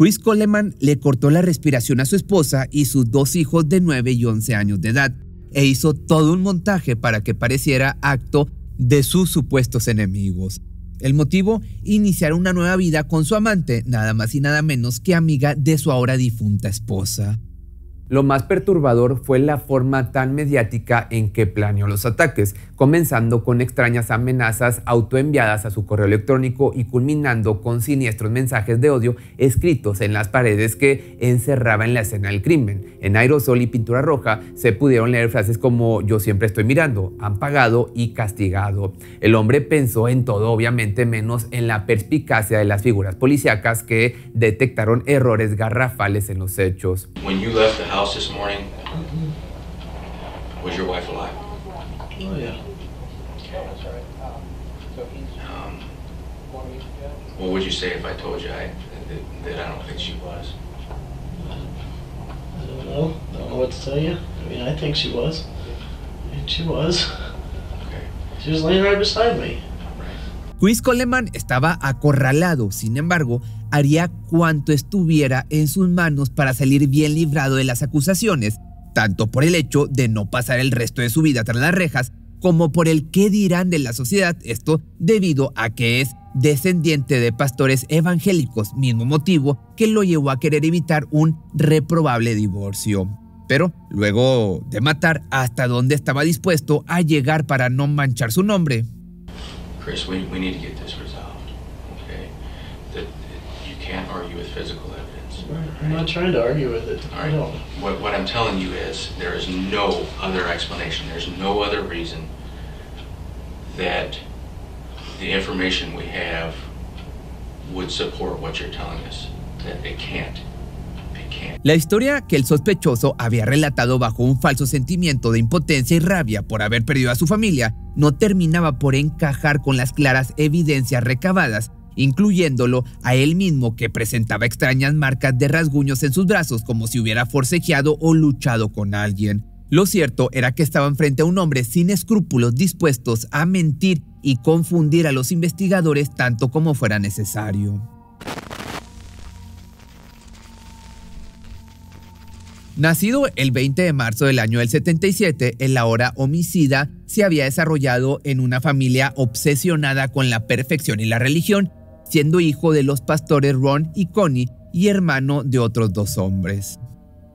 Chris Coleman le cortó la respiración a su esposa y sus 2 hijos de 9 y 11 años de edad, e hizo todo un montaje para que pareciera acto de sus supuestos enemigos. El motivo: iniciar una nueva vida con su amante, nada más y nada menos que amiga de su ahora difunta esposa. Lo más perturbador fue la forma tan mediática en que planeó los ataques, comenzando con extrañas amenazas autoenviadas a su correo electrónico y culminando con siniestros mensajes de odio escritos en las paredes que encerraba en la escena del crimen. En aerosol y pintura roja se pudieron leer frases como "yo siempre estoy mirando", "han pagado" y "castigado". El hombre pensó en todo, obviamente menos en la perspicacia de las figuras policíacas que detectaron errores garrafales en los hechos. This morning, was your wife alive? Oh yeah. What would you say if I told you that I don't think she was? I don't know what to tell you. I mean, I think she was. She was. Okay. She was laying right beside me. Chris Coleman estaba acorralado, sin embargo, haría cuanto estuviera en sus manos para salir bien librado de las acusaciones, tanto por el hecho de no pasar el resto de su vida tras las rejas, como por el qué dirán de la sociedad, esto debido a que es descendiente de pastores evangélicos, mismo motivo que lo llevó a querer evitar un reprobable divorcio. Pero luego de matar, hasta dónde estaba dispuesto a llegar para no manchar su nombre. Chris, we need to get this resolved, okay? That you can't argue with physical evidence. Right. I'm not trying to argue with it. All right. What I'm telling you is there is no other explanation. There's no other reason that the information we have would support what you're telling us. That it can't. La historia que el sospechoso había relatado bajo un falso sentimiento de impotencia y rabia por haber perdido a su familia no terminaba por encajar con las claras evidencias recabadas, incluyéndolo a él mismo, que presentaba extrañas marcas de rasguños en sus brazos como si hubiera forcejeado o luchado con alguien. Lo cierto era que estaban frente a un hombre sin escrúpulos, dispuestos a mentir y confundir a los investigadores tanto como fuera necesario. Nacido el 20 de marzo del año del 77, el ahora homicida se había desarrollado en una familia obsesionada con la perfección y la religión, siendo hijo de los pastores Ron y Connie y hermano de otros 2 hombres.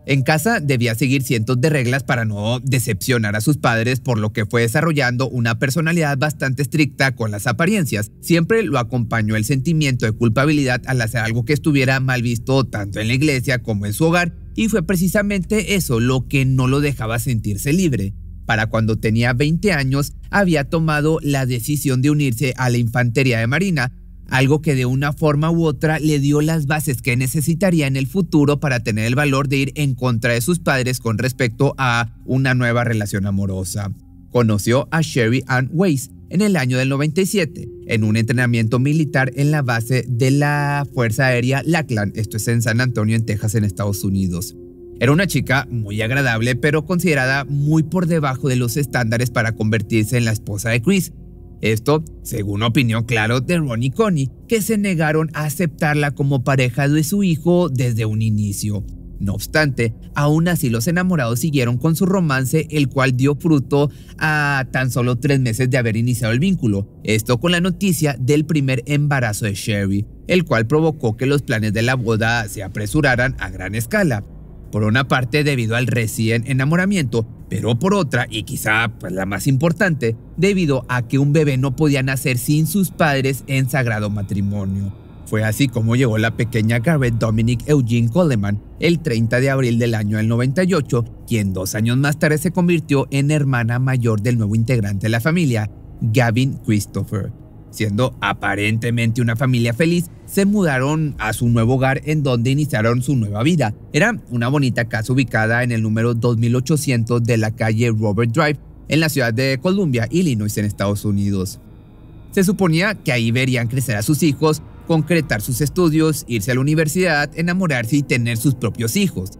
En casa debía seguir cientos de reglas para no decepcionar a sus padres, por lo que fue desarrollando una personalidad bastante estricta con las apariencias. Siempre lo acompañó el sentimiento de culpabilidad al hacer algo que estuviera mal visto tanto en la iglesia como en su hogar, y fue precisamente eso lo que no lo dejaba sentirse libre. Para cuando tenía 20 años, había tomado la decisión de unirse a la Infantería de Marina, algo que de una forma u otra le dio las bases que necesitaría en el futuro para tener el valor de ir en contra de sus padres con respecto a una nueva relación amorosa. Conoció a Sherry Ann Weiss en el año del 97, en un entrenamiento militar en la base de la Fuerza Aérea Lackland, esto es en San Antonio, en Texas, en Estados Unidos. Era una chica muy agradable, pero considerada muy por debajo de los estándares para convertirse en la esposa de Chris. Esto, según opinión, claro, de Ron y Connie, que se negaron a aceptarla como pareja de su hijo desde un inicio. No obstante, aún así los enamorados siguieron con su romance, el cual dio fruto a tan solo 3 meses de haber iniciado el vínculo. Esto con la noticia del primer embarazo de Sherry, el cual provocó que los planes de la boda se apresuraran a gran escala. Por una parte debido al recién enamoramiento, pero por otra, y quizá pues la más importante, debido a que un bebé no podía nacer sin sus padres en sagrado matrimonio. Fue así como llegó la pequeña Garrett Dominic Eugene Coleman el 30 de abril del año del 98, quien 2 años más tarde se convirtió en hermana mayor del nuevo integrante de la familia, Gavin Christopher. Siendo aparentemente una familia feliz, se mudaron a su nuevo hogar en donde iniciaron su nueva vida. Era una bonita casa ubicada en el número 2800 de la calle Robert Drive, en la ciudad de Columbia, Illinois, en Estados Unidos. Se suponía que ahí verían crecer a sus hijos, concretar sus estudios, irse a la universidad, enamorarse y tener sus propios hijos.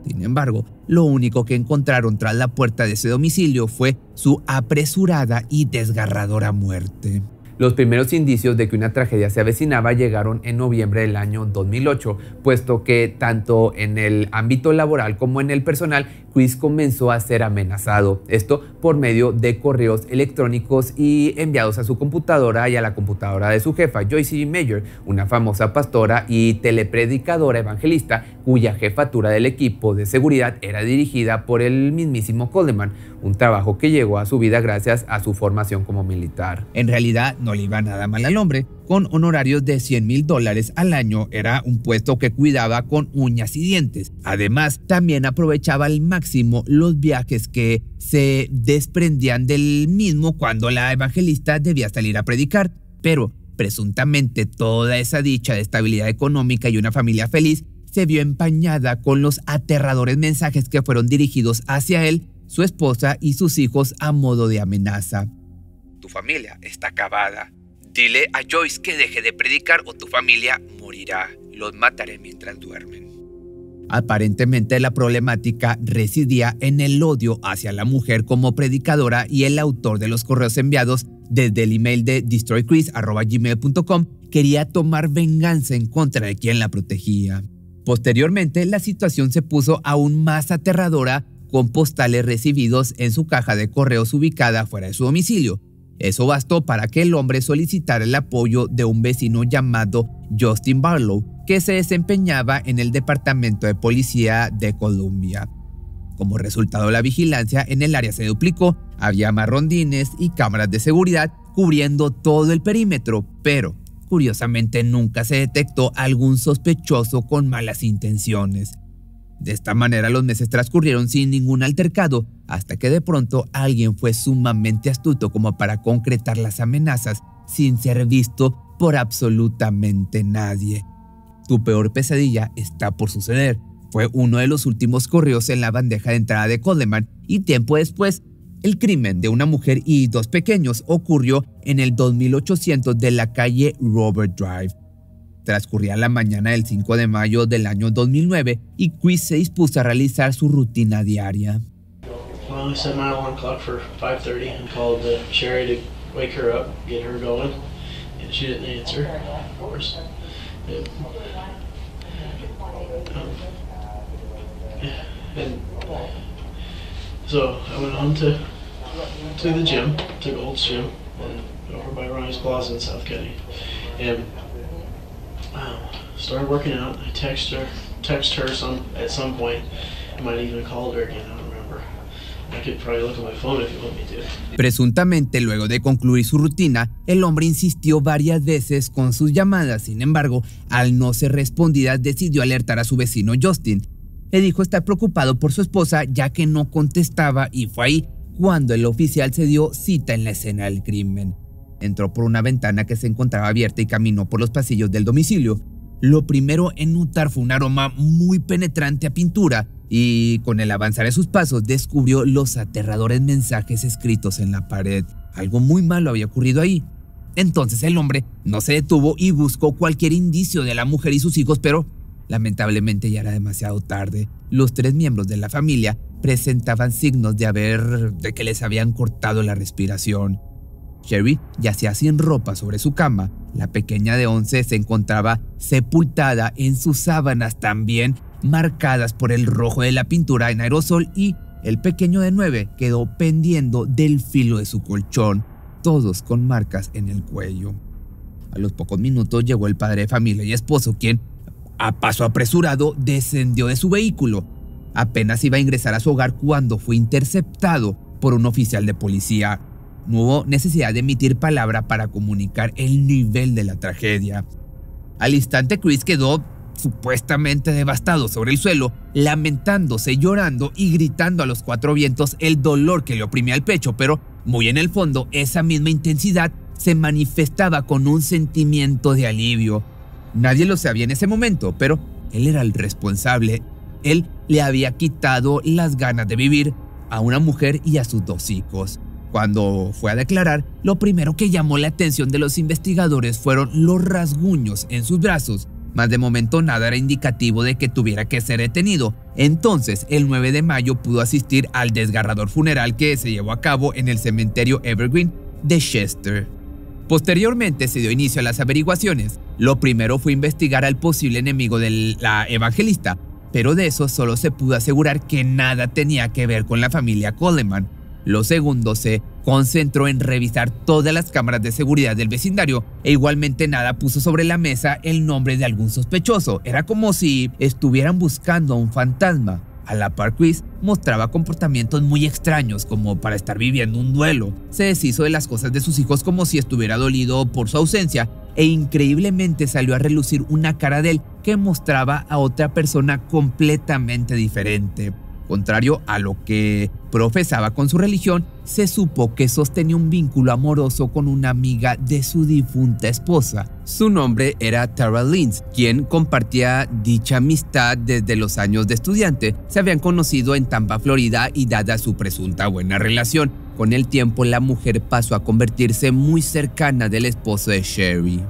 Sin embargo, lo único que encontraron tras la puerta de ese domicilio fue su apresurada y desgarradora muerte. Los primeros indicios de que una tragedia se avecinaba llegaron en noviembre del año 2008, puesto que tanto en el ámbito laboral como en el personal, Chris comenzó a ser amenazado. Esto por medio de correos electrónicos y enviados a su computadora y a la computadora de su jefa, Joyce Meyer, una famosa pastora y telepredicadora evangelista cuya jefatura del equipo de seguridad era dirigida por el mismísimo Coleman, un trabajo que llegó a su vida gracias a su formación como militar. En realidad no le iba nada mal al hombre. Con honorarios de $100,000 al año, era un puesto que cuidaba con uñas y dientes. Además, también aprovechaba al máximo los viajes que se desprendían del mismo cuando la evangelista debía salir a predicar. Pero, presuntamente, toda esa dicha de estabilidad económica y una familia feliz se vio empañada con los aterradores mensajes que fueron dirigidos hacia él, su esposa y sus hijos a modo de amenaza. Tu familia está acabada. Dile a Joyce que deje de predicar o tu familia morirá. Los mataré mientras duermen. Aparentemente la problemática residía en el odio hacia la mujer como predicadora, y el autor de los correos enviados desde el email de destroychris@gmail.com quería tomar venganza en contra de quien la protegía. Posteriormente, la situación se puso aún más aterradora con postales recibidos en su caja de correos ubicada fuera de su domicilio. Eso bastó para que el hombre solicitara el apoyo de un vecino llamado Justin Barlow, que se desempeñaba en el Departamento de Policía de Columbia. Como resultado, la vigilancia en el área se duplicó, había más rondines y cámaras de seguridad cubriendo todo el perímetro, pero curiosamente nunca se detectó algún sospechoso con malas intenciones. De esta manera los meses transcurrieron sin ningún altercado, hasta que de pronto alguien fue sumamente astuto como para concretar las amenazas sin ser visto por absolutamente nadie. Tu peor pesadilla está por suceder. Fue uno de los últimos correos en la bandeja de entrada de Coleman, y tiempo después, el crimen de una mujer y dos pequeños ocurrió en el 2800 de la calle Robert Drive. Transcurría la mañana del 5 de mayo del año 2009 y Chris se dispuso a realizar su rutina diaria. Well, I set my alarm clock for 5:30 and called Sherry to wake her up, get her going, and she didn't answer, of course. And so I went on to the gym, to Gold's Gym, over by Ronnie's Plaza in South County, and started working out. I text her at some point. I might even called her again. I don't remember. I could probably look at my phone if you want me to. Presuntamente, luego de concluir su rutina, el hombre insistió varias veces con sus llamadas. Sin embargo, al no ser respondidas, decidió alertar a su vecino Justin. Le dijo estar preocupado por su esposa ya que no contestaba, y fue ahí cuando el oficial se dio cita en la escena del crimen. Entró por una ventana que se encontraba abierta y caminó por los pasillos del domicilio. Lo primero en notar fue un aroma muy penetrante a pintura, y con el avanzar de sus pasos descubrió los aterradores mensajes escritos en la pared. Algo muy malo había ocurrido ahí. Entonces el hombre no se detuvo y buscó cualquier indicio de la mujer y sus hijos, pero lamentablemente ya era demasiado tarde. Los tres miembros de la familia presentaban signos de que les habían cortado la respiración. Sherry yacía sin ropa sobre su cama. La pequeña de 11 se encontraba sepultada en sus sábanas, también marcadas por el rojo de la pintura en aerosol, y el pequeño de 9 quedó pendiendo del filo de su colchón, todos con marcas en el cuello. A los pocos minutos llegó el padre de familia y esposo, quien, a paso apresurado, descendió de su vehículo. Apenas iba a ingresar a su hogar cuando fue interceptado por un oficial de policía. No hubo necesidad de emitir palabra para comunicar el nivel de la tragedia. Al instante, Chris quedó supuestamente devastado sobre el suelo, lamentándose, llorando y gritando a los cuatro vientos el dolor que le oprimía el pecho, pero muy en el fondo esa misma intensidad se manifestaba con un sentimiento de alivio. Nadie lo sabía en ese momento, pero él era el responsable. Él le había quitado las ganas de vivir a una mujer y a sus dos hijos. Cuando fue a declarar, lo primero que llamó la atención de los investigadores fueron los rasguños en sus brazos, mas de momento nada era indicativo de que tuviera que ser detenido. Entonces, el 9 de mayo pudo asistir al desgarrador funeral que se llevó a cabo en el cementerio Evergreen de Chester. Posteriormente se dio inicio a las averiguaciones. Lo primero fue investigar al posible enemigo de la evangelista, pero de eso solo se pudo asegurar que nada tenía que ver con la familia Coleman. Lo segundo se concentró en revisar todas las cámaras de seguridad del vecindario e igualmente nada puso sobre la mesa el nombre de algún sospechoso. Era como si estuvieran buscando a un fantasma. A la par, Chris mostraba comportamientos muy extraños como para estar viviendo un duelo. Se deshizo de las cosas de sus hijos como si estuviera dolido por su ausencia e increíblemente salió a relucir una cara de él que mostraba a otra persona completamente diferente. Contrario a lo que profesaba con su religión, se supo que sostenía un vínculo amoroso con una amiga de su difunta esposa. Su nombre era Tara Lynch, quien compartía dicha amistad desde los años de estudiante. Se habían conocido en Tampa, Florida, y dada su presunta buena relación, con el tiempo la mujer pasó a convertirse muy cercana del esposo de Sherry.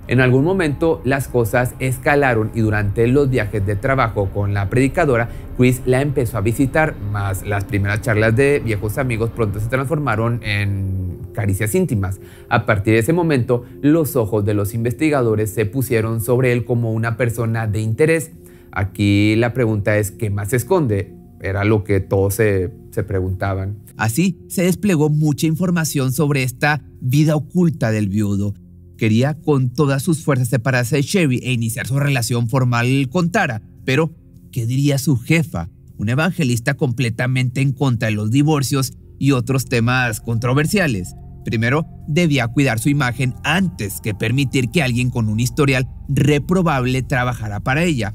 En algún momento las cosas escalaron y durante los viajes de trabajo con la predicadora, Chris la empezó a visitar, mas las primeras charlas de viejos amigos pronto se transformaron en caricias íntimas. A partir de ese momento, los ojos de los investigadores se pusieron sobre él como una persona de interés. Aquí la pregunta es, ¿qué más se esconde? Era lo que todos se preguntaban. Así se desplegó mucha información sobre esta vida oculta del viudo. Quería con todas sus fuerzas separarse de Sherry e iniciar su relación formal con Tara, pero ¿qué diría su jefa? Una evangelista completamente en contra de los divorcios y otros temas controversiales. Primero, debía cuidar su imagen antes que permitir que alguien con un historial reprobable trabajara para ella.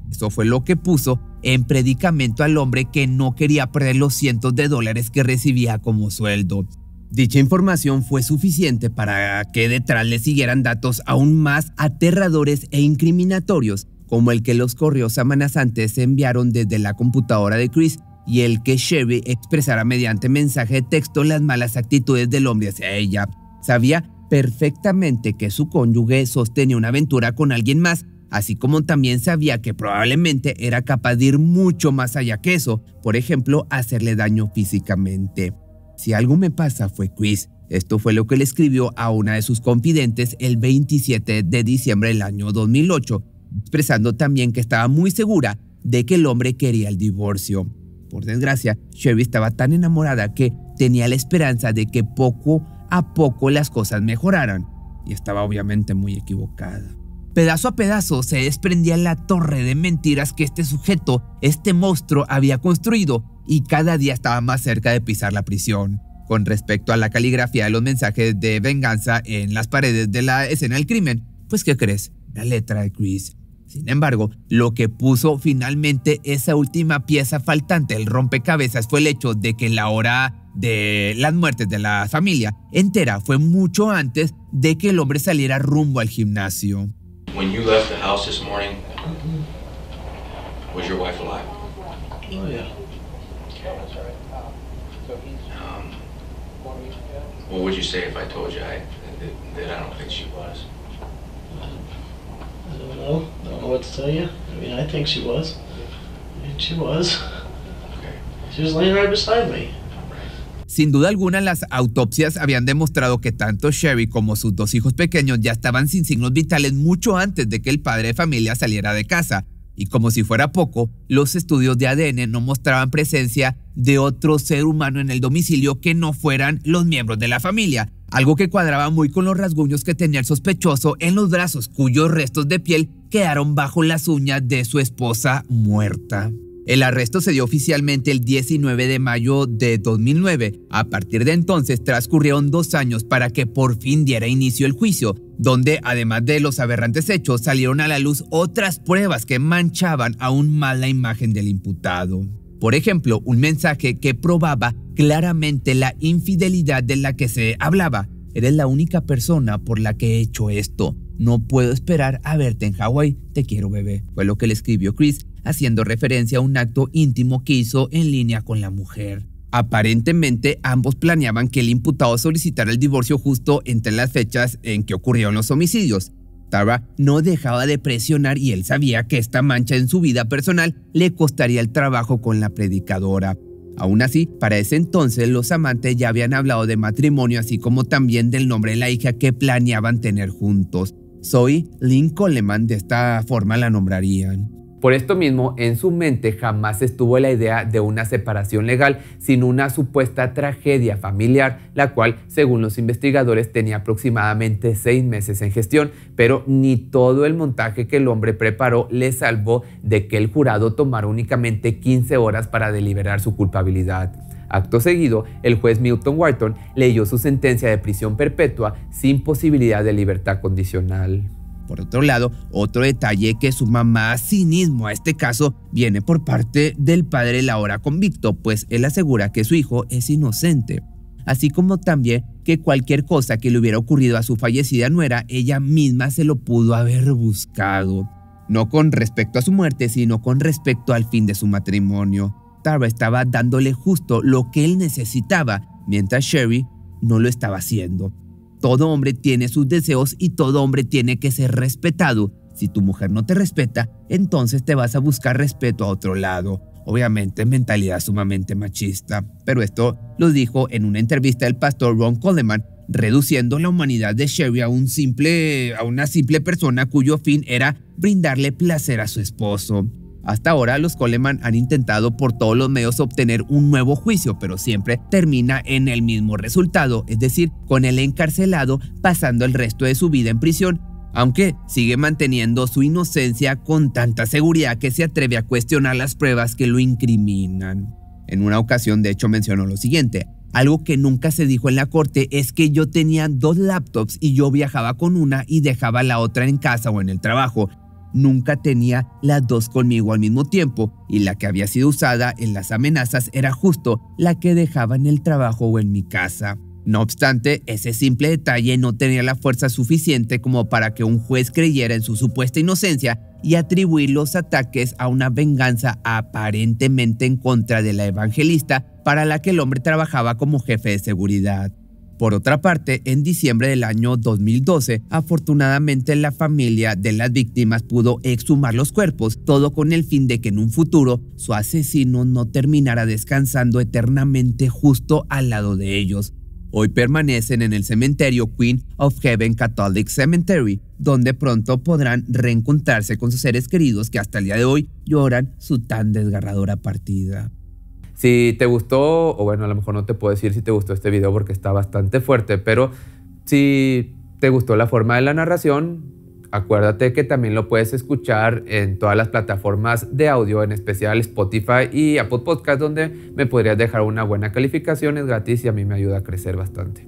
Eso fue lo que puso en predicamento al hombre que no quería perder los cientos de dólares que recibía como sueldo. Dicha información fue suficiente para que detrás le siguieran datos aún más aterradores e incriminatorios, como el que los correos amenazantes se enviaron desde la computadora de Chris y el que Sherry expresara mediante mensaje de texto las malas actitudes del hombre hacia ella. Sabía perfectamente que su cónyuge sostenía una aventura con alguien más, así como también sabía que probablemente era capaz de ir mucho más allá que eso, por ejemplo, hacerle daño físicamente. Si algo me pasa fue Chris. Esto fue lo que le escribió a una de sus confidentes el 27 de diciembre del año 2008, expresando también que estaba muy segura de que el hombre quería el divorcio. Por desgracia, Sherry estaba tan enamorada que tenía la esperanza de que poco a poco las cosas mejoraran, y estaba obviamente muy equivocada. Pedazo a pedazo se desprendía la torre de mentiras que este sujeto, este monstruo, había construido, y cada día estaba más cerca de pisar la prisión. Con respecto a la caligrafía de los mensajes de venganza en las paredes de la escena del crimen, pues ¿qué crees? La letra de Chris. Sin embargo, lo que puso finalmente esa última pieza faltante del rompecabezas fue el hecho de que la hora de las muertes de la familia entera fue mucho antes de que el hombre saliera rumbo al gimnasio. When you left the house this morning, was your wife alive? Oh yeah. What would you say if I told you that I don't think she was? I don't know what to tell you. I mean, I think she was. I mean, she was. Okay. She was laying right beside me. Sin duda alguna, las autopsias habían demostrado que tanto Sherry como sus dos hijos pequeños ya estaban sin signos vitales mucho antes de que el padre de familia saliera de casa. Y como si fuera poco, los estudios de ADN no mostraban presencia de otro ser humano en el domicilio que no fueran los miembros de la familia, algo que cuadraba muy con los rasguños que tenía el sospechoso en los brazos, cuyos restos de piel quedaron bajo las uñas de su esposa muerta. El arresto se dio oficialmente el 19 de mayo de 2009. A partir de entonces transcurrieron 2 años para que por fin diera inicio el juicio, donde además de los aberrantes hechos salieron a la luz otras pruebas que manchaban aún más la imagen del imputado. Por ejemplo, un mensaje que probaba claramente la infidelidad de la que se hablaba. Eres la única persona por la que he hecho esto. No puedo esperar a verte en Hawái. Te quiero, bebé. Fue lo que le escribió Chris, haciendo referencia a un acto íntimo que hizo en línea con la mujer. Aparentemente, ambos planeaban que el imputado solicitara el divorcio justo entre las fechas en que ocurrieron los homicidios. Tara no dejaba de presionar y él sabía que esta mancha en su vida personal le costaría el trabajo con la predicadora. Aún así, para ese entonces los amantes ya habían hablado de matrimonio, así como también del nombre de la hija que planeaban tener juntos. Zoe Lynn Coleman, de esta forma la nombrarían. Por esto mismo, en su mente jamás estuvo la idea de una separación legal, sino una supuesta tragedia familiar, la cual, según los investigadores, tenía aproximadamente 6 meses en gestión, pero ni todo el montaje que el hombre preparó le salvó de que el jurado tomara únicamente 15 horas para deliberar su culpabilidad. Acto seguido, el juez Milton Wharton leyó su sentencia de prisión perpetua sin posibilidad de libertad condicional. Por otro lado, otro detalle que suma más cinismo a este caso viene por parte del padre del ahora convicto, pues él asegura que su hijo es inocente, así como también que cualquier cosa que le hubiera ocurrido a su fallecida nuera, ella misma se lo pudo haber buscado. No con respecto a su muerte, sino con respecto al fin de su matrimonio. Tara estaba dándole justo lo que él necesitaba, mientras Sherry no lo estaba haciendo. Todo hombre tiene sus deseos y todo hombre tiene que ser respetado. Si tu mujer no te respeta, entonces te vas a buscar respeto a otro lado. Obviamente, mentalidad sumamente machista. Pero esto lo dijo en una entrevista el pastor Ron Coleman, reduciendo la humanidad de Sherry a una simple persona cuyo fin era brindarle placer a su esposo. Hasta ahora, los Coleman han intentado por todos los medios obtener un nuevo juicio, pero siempre termina en el mismo resultado, es decir, con el encarcelado pasando el resto de su vida en prisión, aunque sigue manteniendo su inocencia con tanta seguridad que se atreve a cuestionar las pruebas que lo incriminan. En una ocasión, de hecho, mencionó lo siguiente: algo que nunca se dijo en la corte es que yo tenía 2 laptops y yo viajaba con una y dejaba la otra en casa o en el trabajo. Nunca tenía las 2 conmigo al mismo tiempo, y la que había sido usada en las amenazas era justo la que dejaba en el trabajo o en mi casa. No obstante, ese simple detalle no tenía la fuerza suficiente como para que un juez creyera en su supuesta inocencia y atribuir los ataques a una venganza aparentemente en contra de la evangelista para la que el hombre trabajaba como jefe de seguridad. Por otra parte, en diciembre del año 2012, afortunadamente la familia de las víctimas pudo exhumar los cuerpos, todo con el fin de que en un futuro su asesino no terminara descansando eternamente justo al lado de ellos. Hoy permanecen en el cementerio Queen of Heaven Catholic Cemetery, donde pronto podrán reencontrarse con sus seres queridos que hasta el día de hoy lloran su tan desgarradora partida. Si te gustó, o bueno, a lo mejor no te puedo decir si te gustó este video porque está bastante fuerte, pero si te gustó la forma de la narración, acuérdate que también lo puedes escuchar en todas las plataformas de audio, en especial Spotify y Apple Podcast, donde me podrías dejar una buena calificación, es gratis y a mí me ayuda a crecer bastante.